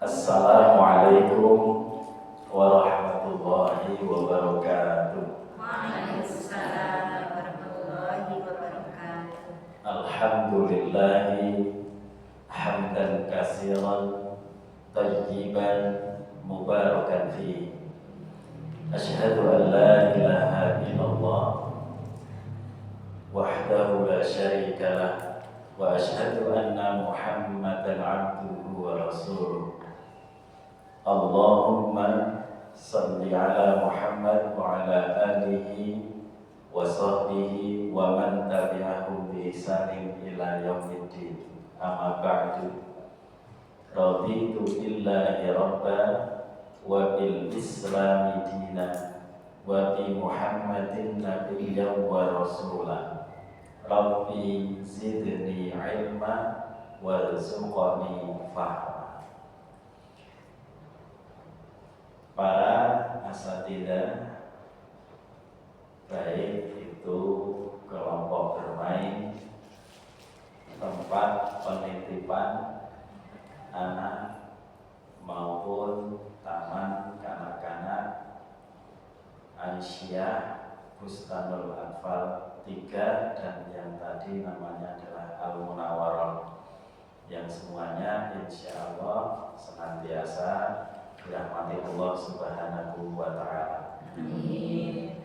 Assalamualaikum warahmatullahi wabarakatuh. Waalaikumsalam warahmatullahi wabarakatuh. Alhamdulillahi hamdan katsiran tayyiban mubarakan fi. Asyhadu an la ilaha illallah wahdahu la syarika lah wa asyhadu anna Muhammadan abduhu wa rasuluh. Allahumma salli ala Muhammad wa ala alihi wa sahbihi wa man tabi'ahum bi ihsanin ila yaumiddin. Amma ba'du. Raditu billahi rabba wa bil islami dinan wa bi Muhammadin nabiyyan wa rasulah. Rabbi zidni ilma warzuqni fahma. Para asatidzah, baik itu kelompok bermain, tempat penitipan anak maupun taman kanak-kanak Aisyah Bustanul Atfal 3 dan yang tadi namanya adalah Al-Munawwarah, yang semuanya insya Allah senantiasa dirahmati Allah Subhanahu wa ta'ala. Amin.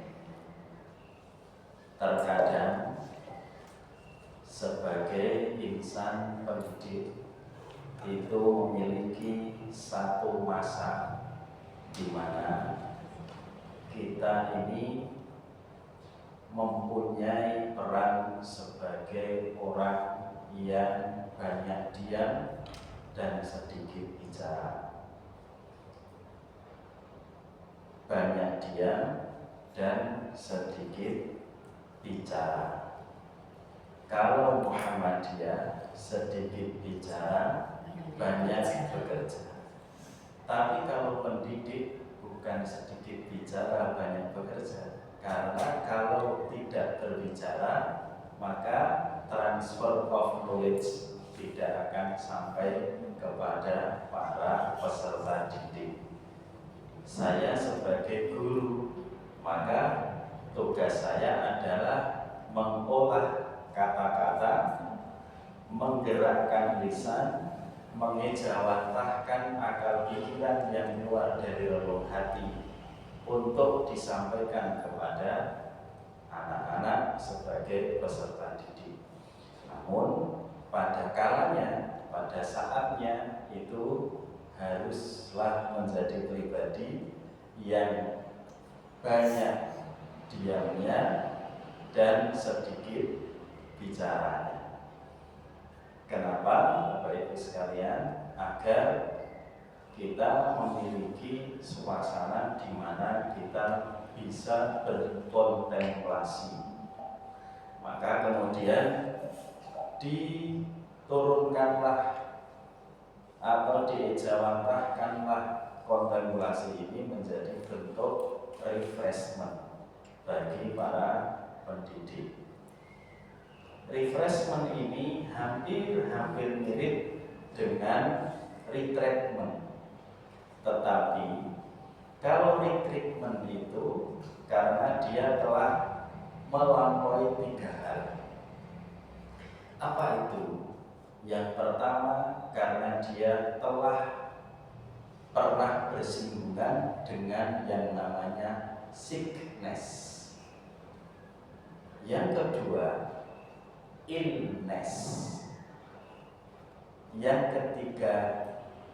Terkadang sebagai insan pendidik itu memiliki satu masa di mana kita ini mempunyai peran sebagai orang yang banyak diam dan sedikit bicara. Banyak diam dan sedikit bicara. Kalau Muhammadiyah sedikit bicara, banyak bekerja. Tapi kalau pendidik bukan sedikit bicara, banyak bekerja. Karena kalau tidak berbicara, maka transfer of knowledge tidak akan sampai kepada para peserta didik. Saya sebagai guru, maka tugas saya adalah mengolah kata-kata, menggerakkan lisan, mengejawantahkan akal pikiran yang keluar dari relung hati untuk disampaikan kepada anak-anak sebagai peserta didik. Namun pada kalanya, pada saatnya itu haruslah menjadi pribadi yang banyak diamnya dan sedikit bicaranya. Kenapa, Bapak Ibu sekalian? Agar kita memiliki suasana di mana kita bisa berkontemplasi. Maka kemudian diturunkanlah atau diejawantahkanlah kontemplasi ini menjadi bentuk refreshment bagi para pendidik. Refreshment ini hampir mirip dengan retreatment. Tetapi kalau retreatment itu karena dia telah melampaui 3 hal. Apa itu? Yang pertama, karena dia telah pernah bersinggungan dengan yang namanya sickness. Yang kedua, illness. Yang ketiga,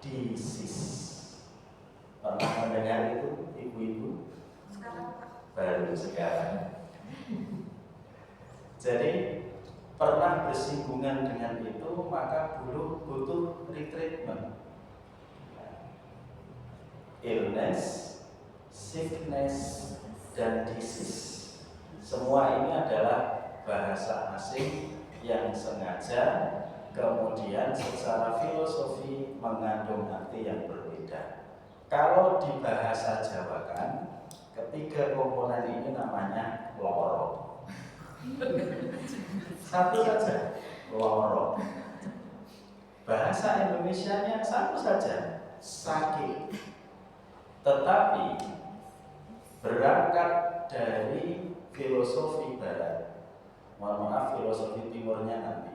disease. Pernah mendengar itu, ibu-ibu? Baru sekarang. Jadi pernah bersinggungan dengan itu, maka butuh retreatment. Illness, sickness, dan disease. Semua ini adalah bahasa asing yang sengaja kemudian secara filosofi mengandung arti yang berbeda. Kalau di bahasa Jawa kan, ketiga komponen ini namanya loro. Satu saja, loro. Bahasa Indonesianya satu saja, sakit. Tetapi berangkat dari filosofi barat, mohon maaf filosofi timurnya nanti,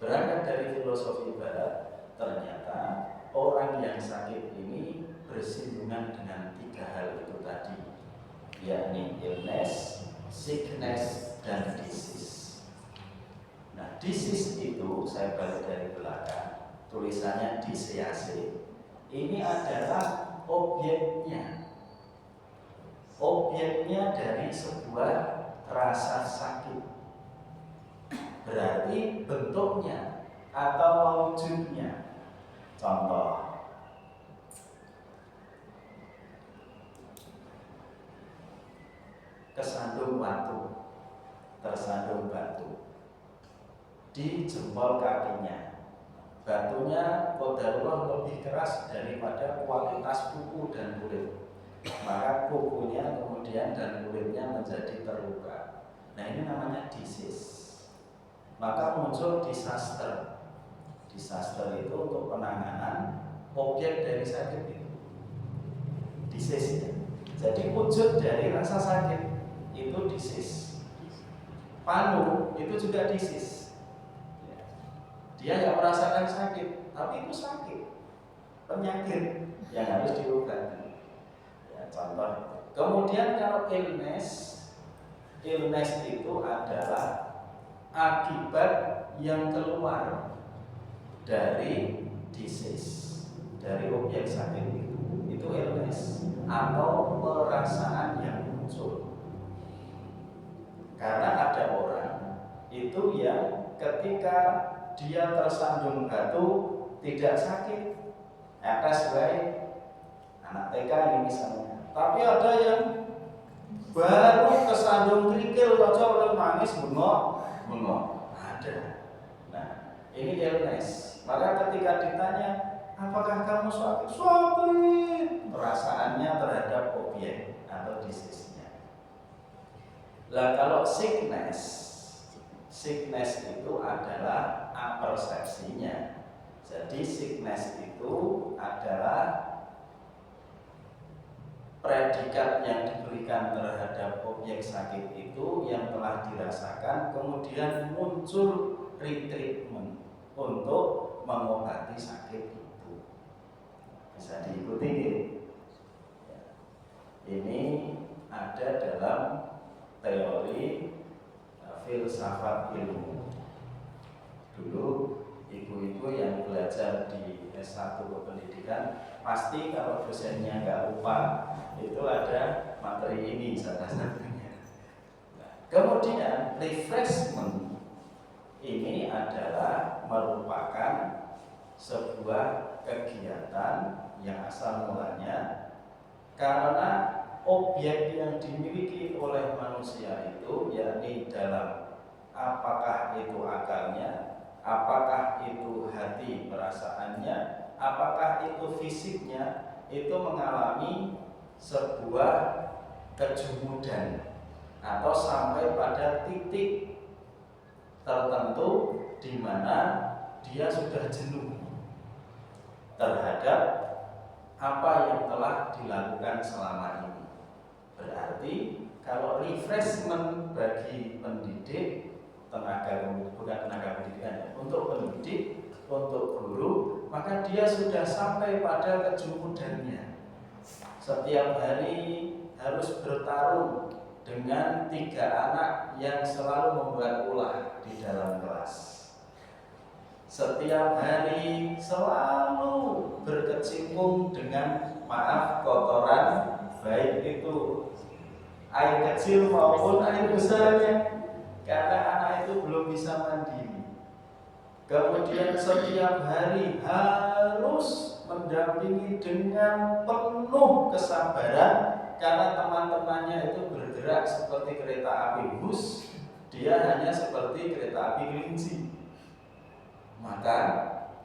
berangkat dari filosofi barat, ternyata orang yang sakit ini bersinggungan dengan 3 hal itu tadi, yakni illness, sickness, dan disease. Nah, disease itu saya balik dari belakang, tulisannya disease. Ini adalah objeknya dari sebuah rasa sakit. Berarti bentuknya atau wujudnya. Contoh, kesandung batu, tersandung batu di jempol kakinya. Batunya qadarullah lebih keras daripada kualitas kuku dan kulit, maka kukunya kemudian dan kulitnya menjadi terluka. Nah, ini namanya disease. Maka muncul disaster. Disaster itu untuk penanganan objek dari sakit itu, disease. Jadi wujud dari rasa sakit itu disease. Panu itu juga disease. Dia nggak merasakan sakit, tapi itu sakit, penyakit yang harus diobati. Ya, contoh. Kemudian kalau illness itu adalah akibat yang keluar dari disease, dari objek sakit itu illness atau perasaan yang muncul. Karena ada orang itu yang ketika dia tersandung batu tidak sakit, baik anak TK ini misalnya. Tapi ada yang baru tersandung kerikil aja nangis bengok ada. Nah, ini illness. Maka ketika ditanya, apakah kamu sakit? Sakit. Perasaannya terhadap objek atau disease-nya. Lah kalau sickness itu adalah apersepsinya. Jadi sickness itu adalah predikat yang diberikan terhadap objek sakit itu yang telah dirasakan, kemudian muncul retreatment untuk mengobati sakit itu. Bisa diikuti ya? Ini ada dalam teori filsafat ilmu. Dulu ibu-ibu yang belajar di S1 pendidikan pasti kalau dosennya nggak lupa itu ada materi ini salah satunya. Nah, kemudian refreshment ini adalah merupakan sebuah kegiatan yang asal mulanya karena objek yang dimiliki oleh manusia itu, yakni dalam apakah itu akalnya, apakah itu hati perasaannya, apakah itu fisiknya, itu mengalami sebuah kejumudan atau sampai pada titik tertentu di mana dia sudah jenuh terhadap apa yang telah dilakukan selama ini. Berarti kalau refreshment bagi pendidik, bukan tenaga pendidikan ya, untuk pendidik, untuk guru, maka dia sudah sampai pada kejumudannya. Setiap hari harus bertarung dengan 3 anak yang selalu membuat ulah di dalam kelas. Setiap hari selalu berkecimpung dengan kotoran, baik itu air kecil maupun air besarnya, karena anak itu belum bisa mandiri. Kemudian setiap hari harus mendampingi dengan penuh kesabaran, karena teman-temannya itu bergerak seperti kereta api bus, dia hanya seperti kereta api kelinci. Maka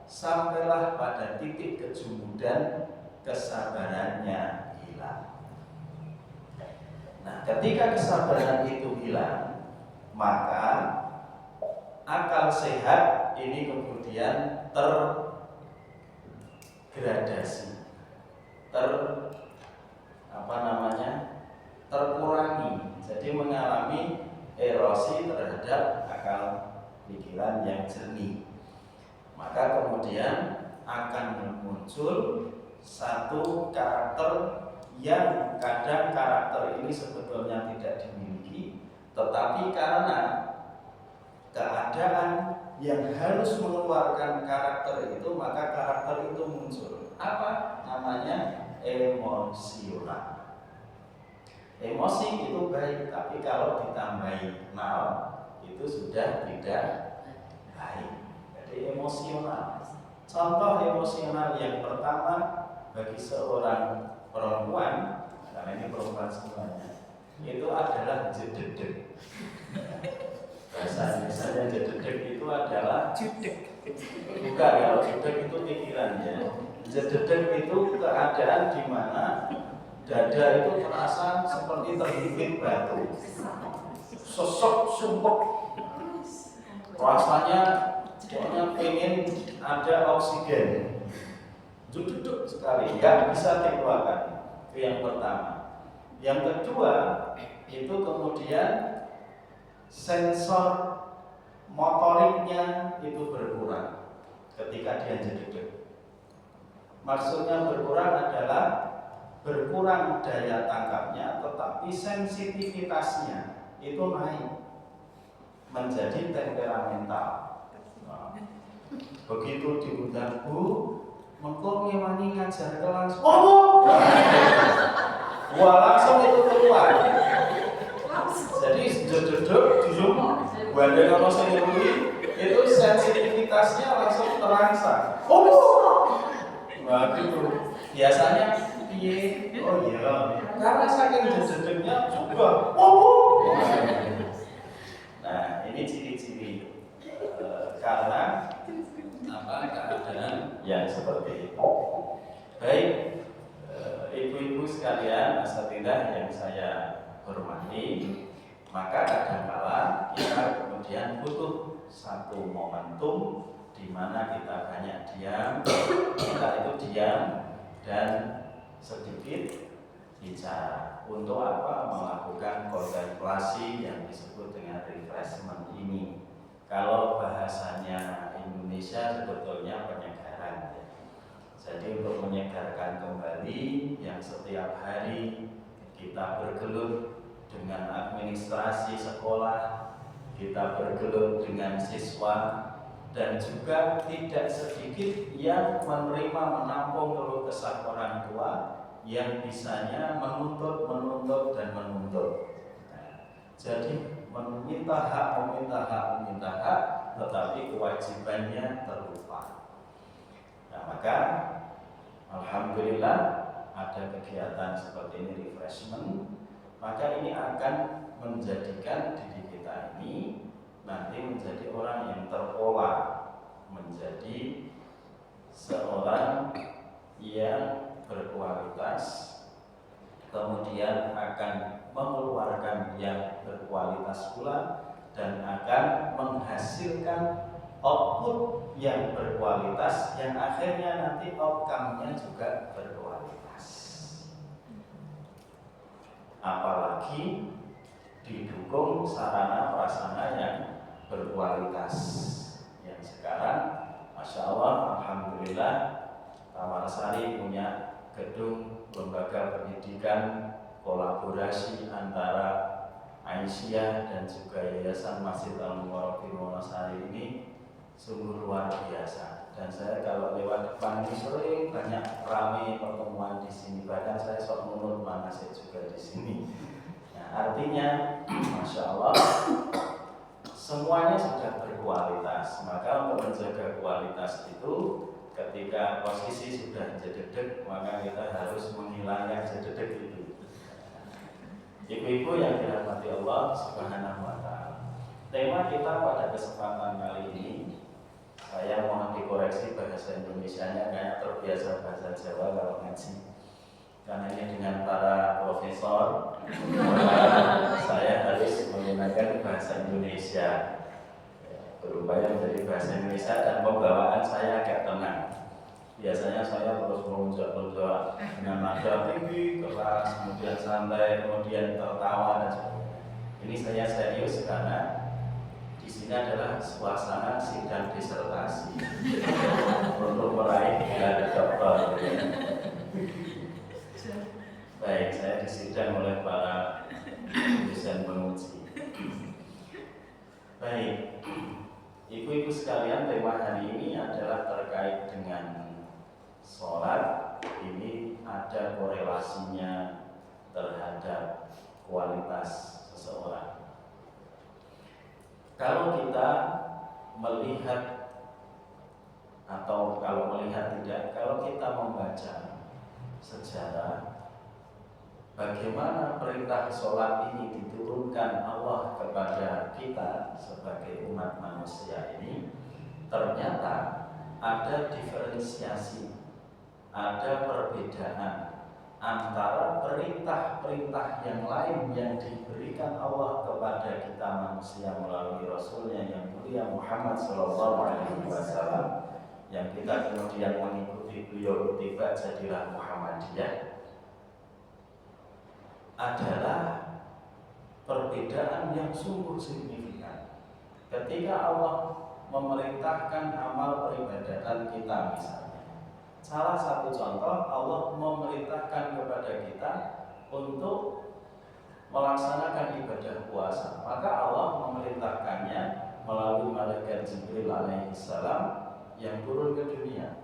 sampailah pada titik kejumudan, kesabarannya hilang. Nah, ketika kesabaran itu hilang, maka akal sehat ini kemudian tergradasi. terkurangi, jadi mengalami erosi terhadap akal pikiran yang jernih. Maka kemudian akan muncul satu karakter yang kadang karakter ini sebetulnya tidak dimiliki, tetapi karena keadaan yang harus mengeluarkan karakter itu, maka karakter itu muncul. Apa namanya? Emosional. Emosi itu baik, tapi kalau ditambahi nal itu sudah tidak baik. Jadi emosional. Contoh emosional yang pertama bagi seorang perempuan, karena ini perempuan semuanya, itu adalah jededeg. Bahasa Indonesia jededeg itu adalah bukan, kalau jededeg itu pikirannya. Jededeg itu keadaan di mana dada itu terasa seperti terhimpit batu, sesek sumpek, rasanya pengen ada oksigen, duduk sekali, nggak bisa dikeluarkan. Itu yang pertama. Yang kedua itu kemudian sensor motoriknya itu berkurang ketika dia jededeg. Maksudnya berkurang adalah berkurang daya tangkapnya, tetapi sensitivitasnya itu naik menjadi temperamental. Nah, begitu diundang, Bu, mengko ngewani ngajar kelas, wah langsung itu keluar. Jadi jededeg dijum bandeng ono sing itu sensitivitasnya langsung terangsang. Nah, itu biasanya piye? Oh iya, karena saking jededegnya juga. Nah, ini ciri-ciri karena keadaan yang seperti itu. Baik, ibu-ibu sekalian, asatidzah yang saya hormati, maka kadang-kala kita kemudian butuh satu momentum di mana kita banyak diam, kita itu diam dan sedikit bicara. Untuk apa? Melakukan kontemplasi yang disebut dengan refreshment ini. Kalau bahasanya Indonesia sebetulnya penyegaran. Jadi untuk menyegarkan kembali yang setiap hari kita bergelut dengan administrasi sekolah, kita bergelut dengan siswa, dan juga tidak sedikit yang menerima menampung keluh kesah orang tua yang bisanya menuntut dan menuntut. Nah, jadi meminta hak, tetapi kewajibannya terlupa. Nah, maka alhamdulillah ada kegiatan seperti ini, refreshment. Maka ini akan menjadikan diri kita ini nanti menjadi orang yang terpola, menjadi seorang yang berkualitas, kemudian akan mengeluarkan yang berkualitas pula, dan akan menghasilkan output yang berkualitas, yang akhirnya nanti outcome-nya juga berkualitas. Apalagi didukung sarana prasarana yang berkualitas. Yang sekarang, masya Allah, alhamdulillah, Tamarsari punya gedung lembaga pendidikan kolaborasi antara Aisyah dan juga Yayasan Masjid Al-Mubarak di Wonosari ini sungguh luar biasa. Dan saya kalau lewat depan ini sering banyak ramai pertemuan di sini. Bahkan saya sok menurut manasik juga di sini. Artinya, masya Allah, semuanya sudah berkualitas. Maka untuk menjaga kualitas itu, ketika posisi sudah jededeg, maka kita harus menghilangkan jededeg itu. Ibu-ibu yang dirahmati Allah Subhanahu wa Ta'ala, tema kita pada kesempatan kali ini, saya mohon dikoreksi bahasa Indonesianya, kayak terbiasa bahasa Jawa kalau ngaji. Karena ini dengan para profesor, saya harus menggunakan bahasa Indonesia, berupaya menjadi bahasa Indonesia, dan pembawaan saya agak tenang. Biasanya saya terus melonjak-lonjak dengan nada tinggi, keras, kemudian santai, kemudian tertawa dan sebagainya. Ini saya serius karena di sini adalah suasana sidang disertasi untuk meraih gelar doktor. Baik, saya disidang oleh para dosen penguji. Baik, ibu-ibu sekalian, tema hari ini adalah terkait dengan sholat. Ini ada korelasinya terhadap kualitas seseorang. Kalau kita melihat atau kalau kita membaca sejarah bagaimana perintah sholat ini diturunkan Allah kepada kita sebagai umat manusia ini, ternyata ada diferensiasi, ada perbedaan antara perintah-perintah yang lain yang diberikan Allah kepada kita manusia melalui Rasulnya yang mulia Muhammad SAW, yang kita kemudian mengikuti beliau, tiba jadilah Muhammadiyah, adalah perbedaan yang sungguh signifikan. Ketika Allah memerintahkan amal peribadatan kita misalnya, salah satu contoh, Allah memerintahkan kepada kita untuk melaksanakan ibadah puasa, maka Allah memerintahkannya melalui malaikat Jibril alaihissalam yang turun ke dunia.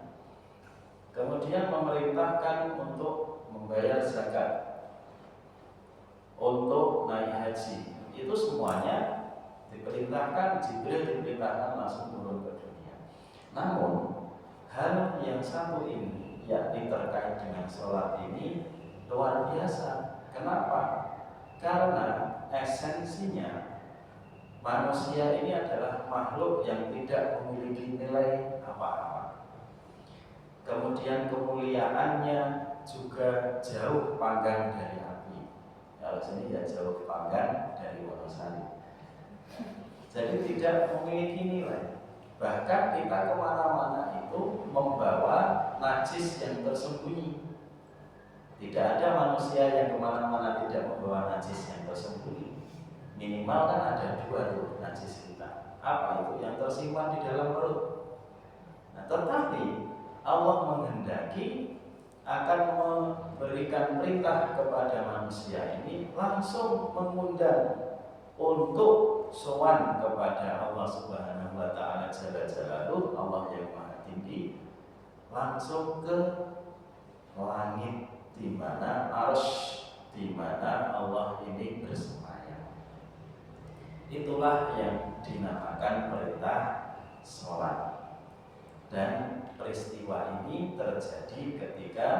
Kemudian memerintahkan untuk membayar zakat, untuk naik haji, itu semuanya diperintahkan, Jibril diperintahkan langsung turun ke dunia. Namun hal yang satu ini, yakni terkait dengan sholat ini, luar biasa. Kenapa? Karena esensinya manusia ini adalah makhluk yang tidak memiliki nilai apa-apa. Kemudian kemuliaannya juga jauh panggang dari api. Kalau sini ya jauh panggang dari Wonosari. Jadi tidak memiliki nilai. Bahkan kita kemana-mana itu membawa najis yang tersembunyi. Tidak ada manusia yang kemana-mana tidak membawa najis yang tersembunyi. Minimal kan ada dua tuh najis kita. Apa itu? Yang tersimpan di dalam perut. Nah, tetapi Allah menghendaki akan memberikan perintah kepada manusia ini langsung mengundang untuk sowan kepada Allah Subhanahu wa taala Jalla Jalaluhu, Allah yang Maha Tinggi, langsung ke langit di mana arsy, di mana Allah ini bersemayam. Itulah yang dinamakan perintah sholat. Dan peristiwa ini terjadi ketika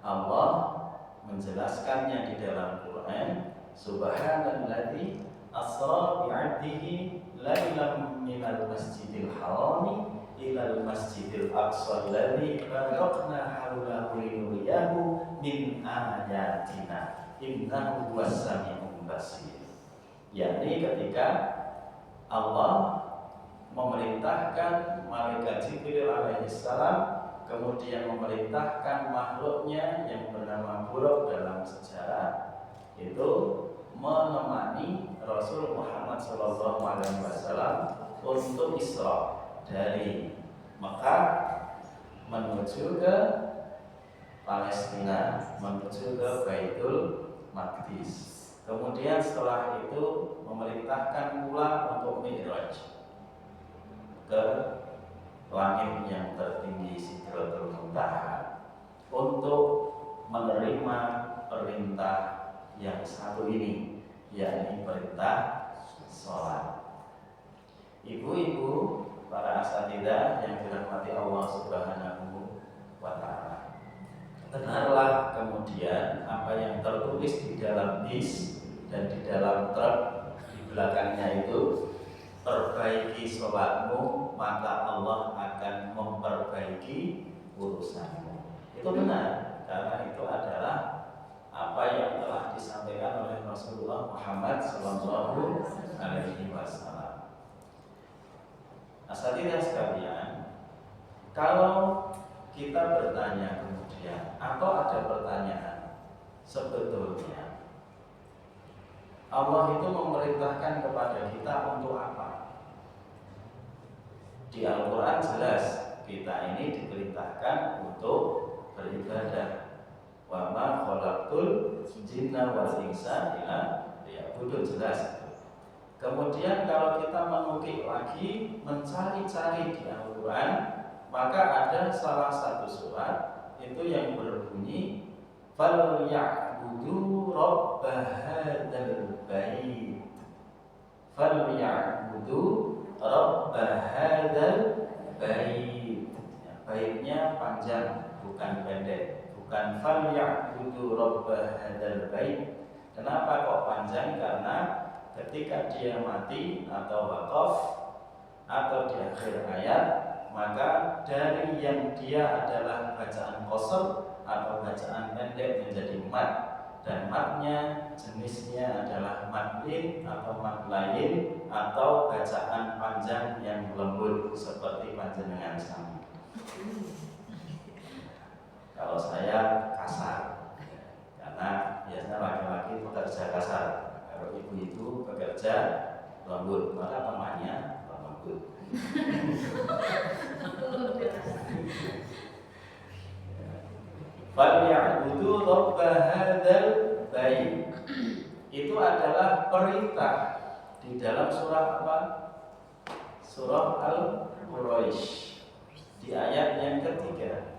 Allah menjelaskannya di dalam Quran, Subhanalladzi asra bi'abdihi lailan minal masjidil harami ilal masjidil aqsa alladzi barakna haulahu linuriyahu min ayatina innahu huwas sami'ul basir. Yakni ketika Allah memerintahkan malaikat Jibril alaihissalam, kemudian memerintahkan makhluknya yang bernama Buraq dalam sejarah itu menemani Rasul Muhammad SAW untuk Isra dari Mekah menuju ke Palestina, menuju ke Baitul Maqdis. Kemudian setelah itu memerintahkan pula untuk Mi'raj ke langit yang tertinggi Sidratul Muntaha untuk menerima perintah yang satu ini, yakni perintah sholat. Ibu-ibu, para asatidzah yang dirahmati Allah Subhanahu wa taala, benarlah kemudian apa yang tertulis di dalam bis dan di dalam truk di belakangnya itu, perbaiki sholatmu maka Allah akan memperbaiki urusanmu. Itu benar, karena itu adalah apa yang telah disampaikan oleh Rasulullah Muhammad Sallallahu Alaihi Wasallam. Asatidzah sekalian, kalau kita bertanya kemudian, atau ada pertanyaan, sebetulnya Allah itu memerintahkan kepada kita untuk apa? Di Al-Quran jelas kita ini diperintahkan untuk beribadah. Wa ma khalaqtul jinna wal insa illa liya'budun, jelas. Kemudian kalau kita menukik lagi, mencari-cari di Al-Quran, maka ada salah satu surat itu yang berbunyi falyabudu rabb hadzal bait. Falyabudu rabb hadzal bait. Ya, baitnya panjang bukan pendek, bukan falyabudu rabb hadzal bait. Kenapa kok panjang? Karena ketika dia mati atau wakaf atau di akhir ayat, maka dari yang dia adalah bacaan qasr atau bacaan pendek menjadi mat, dan matnya jenisnya adalah madlin atau madlain atau bacaan panjang yang lembut seperti panjenengan sami. Kalau saya kasar, karena biasanya laki-laki pekerja kasar. Kalau ibu itu bekerja lembut, maka temannya lembut. Falyabudu rabb hadzal bait. Itu adalah perintah di dalam surah apa? Surah Al-Quraisy di ayat yang ketiga,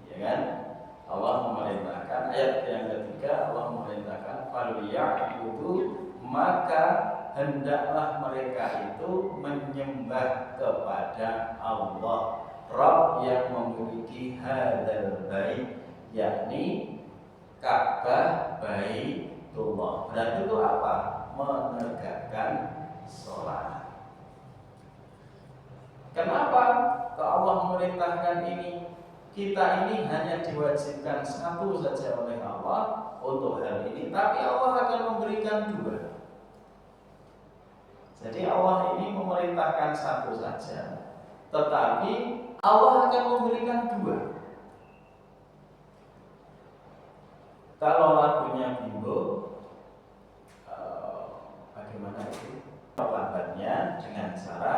ya kan? Allah memerintahkan, ayat yang ketiga Allah memerintahkan falyabudu, maka hendaklah mereka itu menyembah kepada Allah Rabb yang memiliki hadzal bait, yakni Ka'bah Baitullah. Berarti itu apa? Menegakkan sholat. Kenapa Allah memerintahkan ini? Kita ini hanya diwajibkan satu saja oleh Allah untuk hal ini, tapi Allah akan memberikan dua. Jadi Allah ini memerintahkan satu saja, tetapi Allah akan memberikan dua. Kalau lagunya Bimbo, bagaimana itu? Perlambatnya dengan cara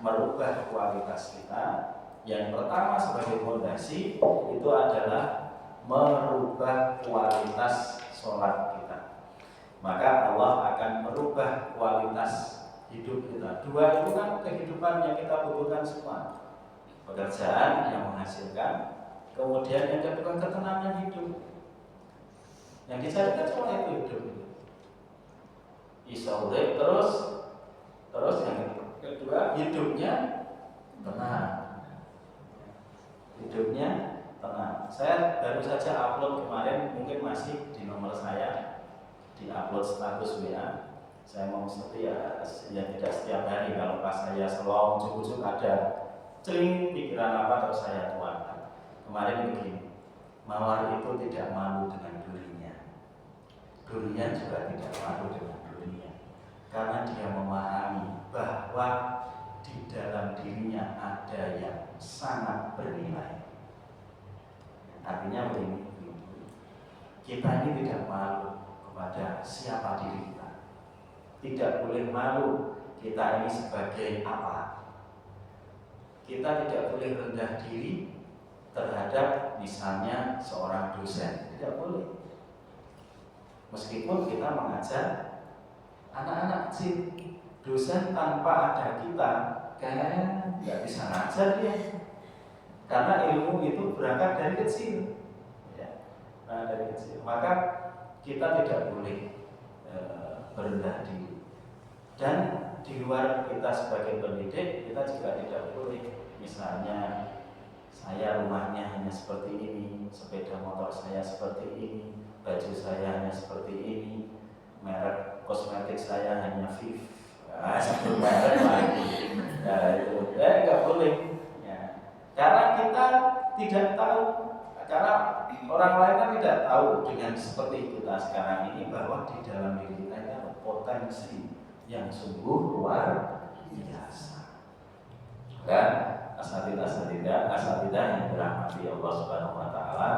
merubah kualitas kita. Yang pertama sebagai fondasi itu adalah merubah kualitas sholat kita. Maka Allah akan merubah kualitas hidup kita. Dua itu kan kehidupan yang kita butuhkan semua. Pekerjaan yang menghasilkan, kemudian yang kedua ketenangan hidup. Yang dicarikan cuma itu hidup. Isaurek terus yang kedua hidupnya tenang. Hidupnya tenang. Saya baru saja upload kemarin, mungkin masih di nomor saya, di upload status WA. Saya mau setia, ya tidak setiap hari. Kalau pas saya selong, cukup ada celing pikiran apa terus saya tuangkan. Kemarin begini, mawar itu tidak malu dengan durinya. Durian juga tidak malu dengan durinya, karena dia memahami bahwa di dalam dirinya ada yang sangat bernilai. Artinya begini, kita ini tidak malu kepada siapa diri kita. Tidak boleh malu kita ini sebagai apa. Kita tidak boleh rendah diri terhadap misalnya seorang dosen. Tidak boleh. Meskipun kita mengajar anak-anak kecil, dosen tanpa ada kita kayaknya nggak bisa ngajar dia, karena ilmu itu berangkat dari kecil, ya, dari kecil. Maka kita tidak boleh berendah diri, dan di luar kita sebagai pendidik kita juga tidak boleh. Misalnya saya rumahnya hanya seperti ini, sepeda motor saya seperti ini, baju saya hanya seperti ini, merek kosmetik saya hanya Viv. Satu merek lagi, ya itu, nggak boleh. Ya. Karena kita tidak tahu, karena orang lain kan tidak tahu dengan seperti kita sekarang ini bahwa di dalam diri kita ini ada potensi yang sungguh luar biasa. Dan asatidah yang dirahmati Allah Subhanahu wa taala,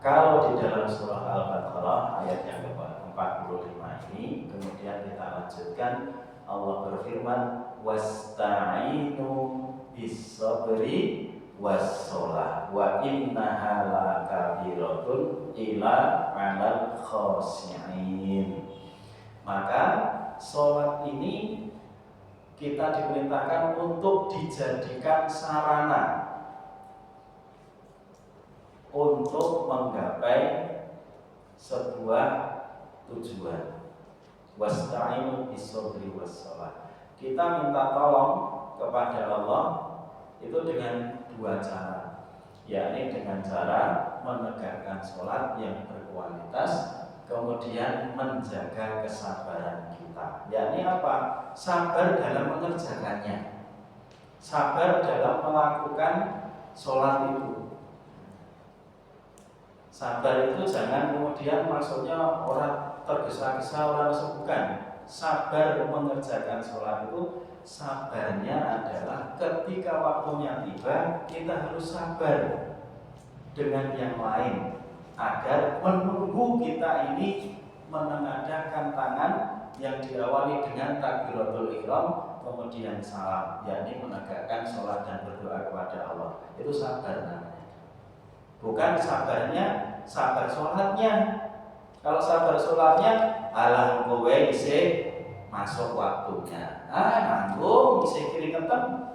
kalau di dalam surah Al-Baqarah ayat yang ke-45 ini kemudian kita lanjutkan, Allah berfirman wasta'inu bis-sabri was-shalah wa innaha lakabiratun ila 'alal khashi'in. Maka sholat ini kita diperintahkan untuk dijadikan sarana untuk menggapai sebuah tujuan. Wasta'inu bis-sabri was-shalah. Kita minta tolong kepada Allah itu dengan dua cara, yakni dengan cara menegakkan sholat yang berkualitas, kemudian menjaga kesabaran kita. Yakni apa? Sabar dalam mengerjakannya, sabar dalam melakukan sholat itu. Sabar itu jangan kemudian maksudnya orang tergesa-gesa, orang bukan. Sabar mengerjakan sholat itu, sabarnya adalah ketika waktunya tiba kita harus sabar dengan yang lain agar menunggu kita ini menengadahkan tangan yang diawali dengan takbiratul ihram kemudian salam, yakni menegakkan sholat dan berdoa kepada Allah. Itu sabar namanya. Bukan sabarnya sabar sholatnya. Kalau sabar sholatnya alah kowe isih masuk waktunya. Nanggung isih keringetan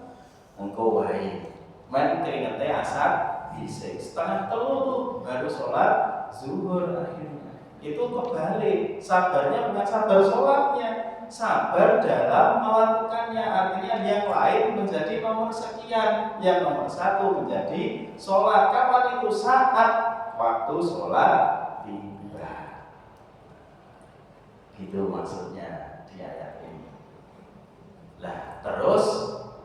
engko wae. Men keringete asar isih setengah telu tuh baru sholat zuhur akhirnya. Itu kebalik. Sabarnya bukan sabar sholatnya, sabar dalam melakukannya. Artinya yang lain menjadi nomor sekian, yang nomor satu menjadi sholat. Kapan itu? Saat waktu sholat tiba. Itu maksudnya di ayat ini. Lah terus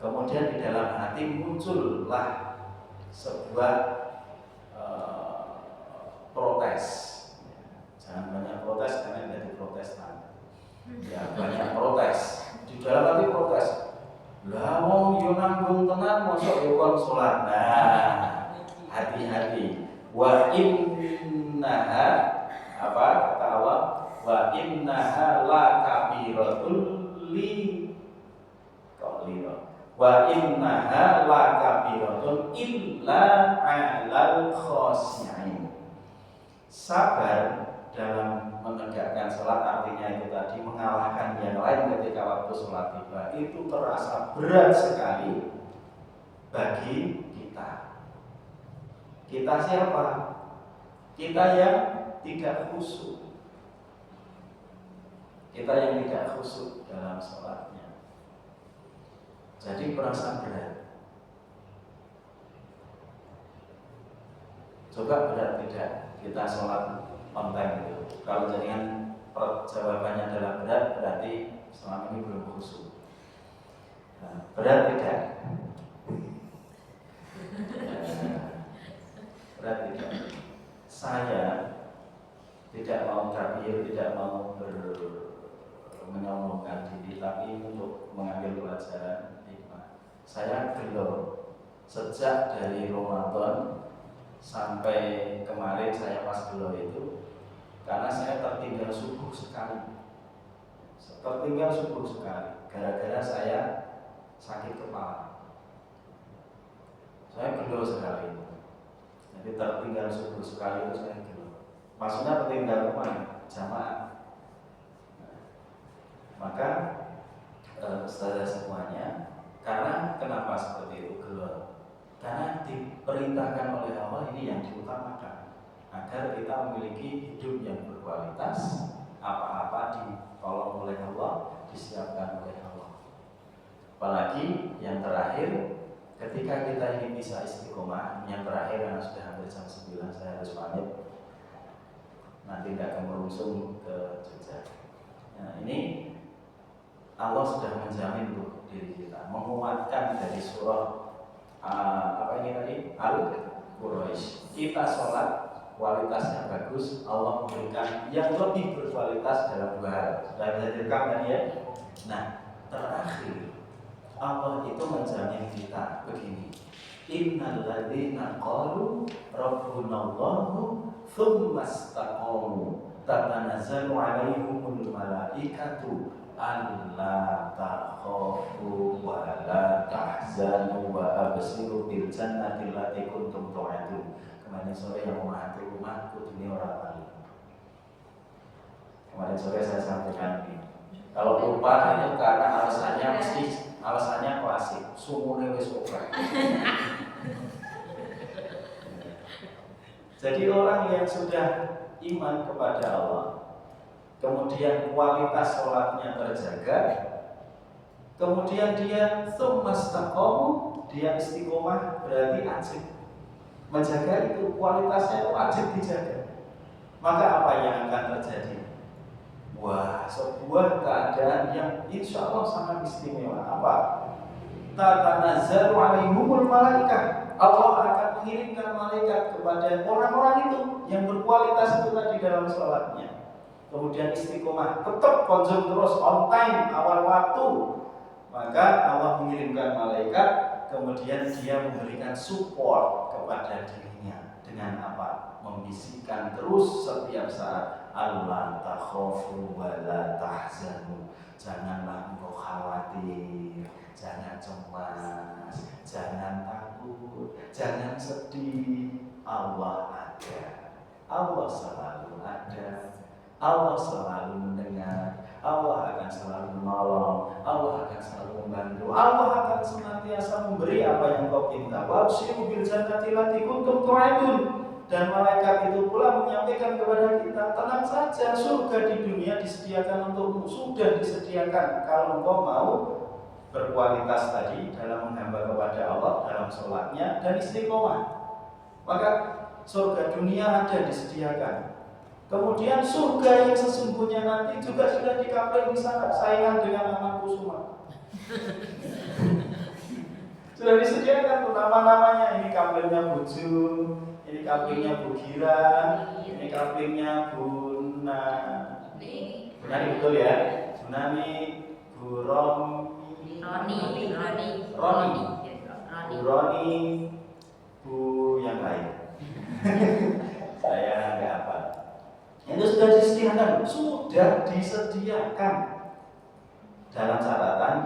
kemudian di dalam hati muncullah sebuah protes. Jangan banyak protes karena jadi protestan. Ya banyak protes. Di dalam hati protes. Lah wong yo nanggung tenan mosok yo kon salat. Nah, hati-hati. Wa innaha apa kata Allah? Wa innaha lakabiratun li qalila. Wa innaha lakabiratun illa 'alal khashi'in. Sabar dalam menegakkan sholat artinya itu tadi mengalahkan yang lain ketika waktu sholat tiba itu terasa berat sekali bagi kita. Kita siapa? Kita yang tidak khusyuk. Kita yang tidak khusyuk dalam sholatnya. Jadi perasaan berat. Coba berat tidak kita sholat on time gitu. Kalau jaringan jawabannya adalah berat, berarti selama ini belum khusyuk. Nah, berat tidak? Berat tidak? Saya tidak mau kabir, tidak mau menyombongkan diri, tapi untuk mengambil pelajaran hikmah. Saya gelo sejak dari Ramadan sampai kemarin saya pas gelo itu karena saya tertinggal subuh sekali. Tertinggal subuh sekali gara-gara saya sakit kepala. Saya gelo sekali. Jadi tertinggal subuh sekali itu saya gelo. Maksudnya tertinggal kemana? Jamaah. Maka saudara semuanya, karena kenapa seperti itu gelo? Karena diperintahkan oleh Allah ini yang diutamakan agar kita memiliki hidup yang berkualitas, apa-apa ditolong oleh Allah, disiapkan oleh Allah. Apalagi yang terakhir, ketika kita ini bisa istiqomah, yang terakhir karena sudah hampir jam 9 saya harus pamit, nanti tidak akan merungsung ke Jogja. Nah ini Allah sudah menjamin untuk diri kita, menguatkan dari surah apa ini tadi? Al-Quraisy. Kita sholat kualitasnya bagus, Allah memberikan yang lebih berkualitas dalam 2 hal. Sudah bisa direkam tadi ya. Nah terakhir Allah itu menjamin kita begini. Innal ladzina qalu rabbunallahu tsumma istaqamu tatanazzalu 'alaihimul malaikatu alla takhafu wa la tahzanu wa abshiru bil jannati allati kuntum tu'adun. Kemarin sore yang memahami rumah kudunya orang bali. Kemarin sore saya sampaikan ini. Kalau lupa itu karena alasannya klasik, sumune wis ora. Jadi orang yang sudah iman kepada Allah, kemudian kualitas sholatnya terjaga, kemudian dia tsumastaqamu, dia istiqomah, berarti wajib menjaga itu, kualitasnya wajib dijaga. Maka apa yang akan terjadi? Wah, sebuah keadaan yang insya Allah sangat istimewa. Apa? Tatanazzalu 'alaihimul malaikah. Allah akan mengirimkan malaikat kepada orang-orang itu yang berkualitas itu tadi dalam sholatnya. Kemudian istiqomah, tetap konsum terus on time, awal waktu. Maka Allah mengirimkan malaikat, kemudian dia memberikan support kepada dirinya dengan apa? Membisikkan terus setiap saat, Allah takhafu wa la tahzanu. Janganlah engkau khawatir, jangan cemas, jangan takut, jangan sedih. Allah ada, Allah selalu ada, Allah selalu mendengar, Allah akan selalu menolong, Allah akan selalu membantu, Allah akan senantiasa memberi apa yang kau minta. Wabshiru bil jannati allati kuntum tu'adun. Dan malaikat itu pula menyampaikan kepada kita, tenang saja, surga di dunia disediakan untukmu, sudah disediakan kalau engkau mau berkualitas tadi dalam menghamba kepada Allah, dalam sholatnya dan istiqomah. Maka surga dunia ada disediakan. Kemudian surga yang sesungguhnya nanti juga sudah dikapling di sana, saingan dengan Anak Kusuma. Sudah disediakan tuh nama-namanya, ini kaplingnya Bu Jun, ini kaplingnya Bu Gira, ini kaplingnya Bu Nani, betul ya? Bu Nani, Bu Roni, Bu yang lain. Saya nggak apa. Itu sudah disediakan dalam catatan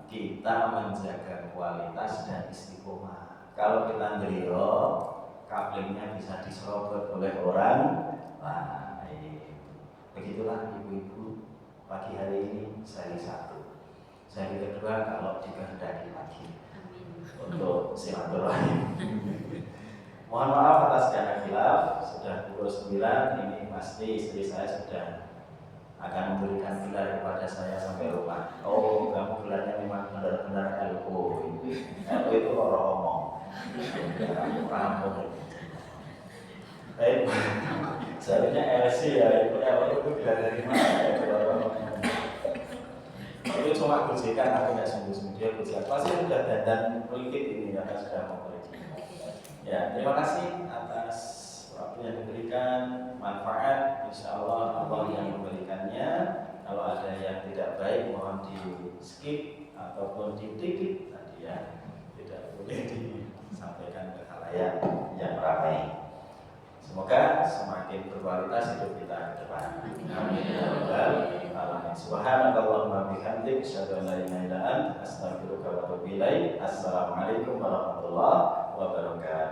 kita menjaga kualitas dan istiqomah. Kalau kita ngeliro, kaplingnya bisa diserobot oleh orang lain. Begitulah ibu-ibu, pagi hari ini sehari satu, sehari kedua kalau dikehendaki lagi untuk silaturahim. Mohon maaf atas segala khilaf, sudah pukul 9, ini pasti istri saya sudah akan memberikan gelar kepada saya sampai rumah. Oh, kamu gelarnya memang benar-benar LO. LO itu orang omong. Kamu rampung. Baik, seharusnya LC ya, itu LO itu gelar dari mana ya? Itu cuma gojekan, aku nggak sungguh-sungguh dia gojekan. Pasti sudah dandan politik ini karena sudah mau politik. Ya, terima kasih atas waktu yang diberikan, manfaat, insya Allah Allah yang memberikannya. Kalau ada yang tidak baik mohon di skip ataupun dikit tadi ya, tidak boleh disampaikan ke khalayak yang ramai. Semoga semakin berkualitas hidup kita ke depan. Amin ya rabbal alamin. Subhanakallahumma bihamdik, asyhadu an la ilaha illa anta, astaghfiruka wa atubu ilaik. Assalamualaikum warahmatullahi wabarakatuh.